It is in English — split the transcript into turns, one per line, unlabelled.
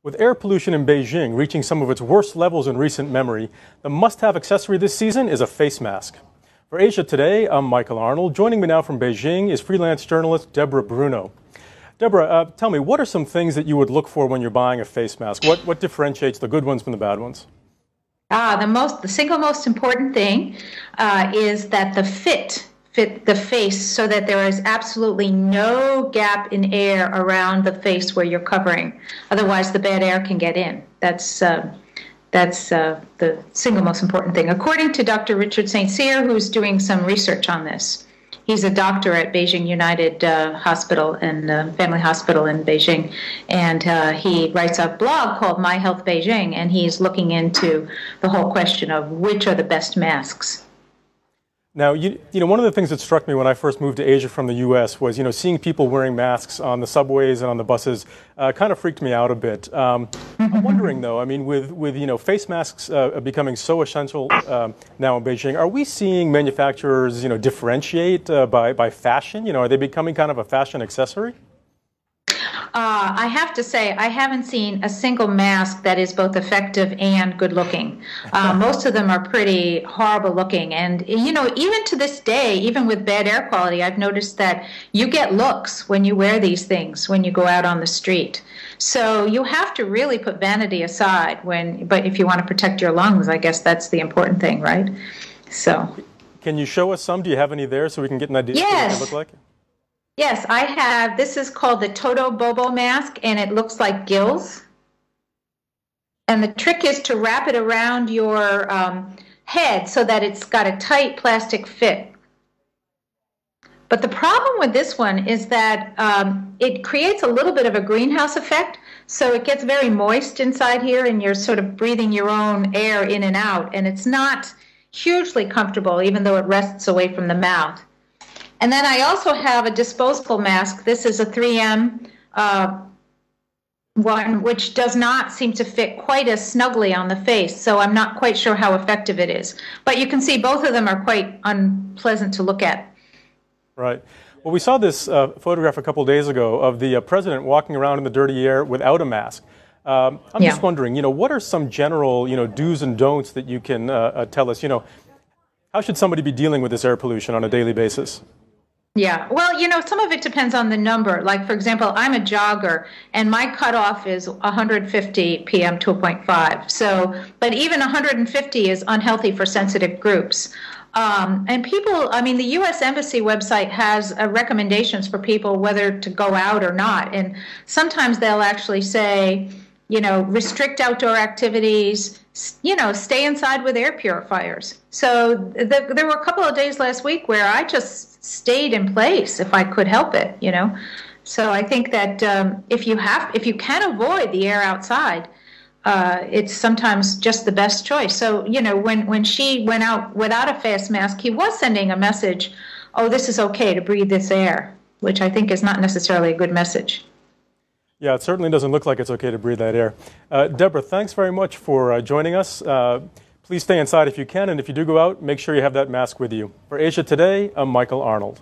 With air pollution in Beijing reaching some of its worst levels in recent memory, the must-have accessory this season is a face mask. For Asia Today, I'm Michael Arnold. Joining me now from Beijing is freelance journalist Deborah Bruno. Deborah, tell me, what are some things that you would look for when you're buying a face mask? What differentiates the good ones from the bad ones?
The single most important thing is that the fit the face so that there is absolutely no gap in air around the face where you're covering. Otherwise, the bad air can get in. That's the single most important thing. According to Dr. Richard St. Cyr, who's doing some research on this. He's a doctor at Beijing United Hospital and Family Hospital in Beijing, and he writes a blog called My Health Beijing, and he's looking into the whole question of which are the best masks.
Now, one of the things that struck me when I first moved to Asia from the U.S. was, seeing people wearing masks on the subways and on the buses kind of freaked me out a bit. I'm wondering, though, with face masks becoming so essential now in Beijing, are we seeing manufacturers, differentiate by fashion? Are they becoming kind of a fashion accessory?
I have to say, I haven't seen a single mask that is both effective and good looking. Most of them are pretty horrible looking. And, even to this day, even with bad air quality, I've noticed that you get looks when you wear these things, when you go out on the street. So you have to really put vanity aside but if you want to protect your lungs, I guess that's the important thing, right? So.
Can you show us some? Do you have any there so we can get an idea of what they look like?
Yes, I have. This is called the Toto Bobo mask, and it looks like gills. And the trick is to wrap it around your head so that it's got a tight plastic fit. But the problem with this one is that it creates a little bit of a greenhouse effect, so it gets very moist inside here, and you're sort of breathing your own air in and out, and it's not hugely comfortable, even though it rests away from the mouth. And then I also have a disposable mask. This is a 3M one, which does not seem to fit quite as snugly on the face, so I'm not quite sure how effective it is. But you can see both of them are quite unpleasant to look at.
Right. Well, we saw this photograph a couple days ago of the president walking around in the dirty air without a mask. I'm just wondering, what are some general, do's and don'ts that you can tell us? How should somebody be dealing with this air pollution on a daily basis?
Yeah, well, some of it depends on the number. Like, for example, I'm a jogger, and my cutoff is 150 PM 2.5. So, but even 150 is unhealthy for sensitive groups. And people, the U.S. Embassy website has recommendations for people whether to go out or not. And sometimes they'll actually say, restrict outdoor activities, stay inside with air purifiers. So there were a couple of days last week where I just stayed in place if I could help it, So I think that if you can avoid the air outside, it's sometimes just the best choice. So, when she went out without a face mask, he was sending a message, oh, this is okay to breathe this air, which I think is not necessarily a good message.
Yeah, it certainly doesn't look like it's okay to breathe that air. Deborah, thanks very much for joining us. Please stay inside if you can, and if you do go out, make sure you have that mask with you. For Asia Today, I'm Michael Arnold.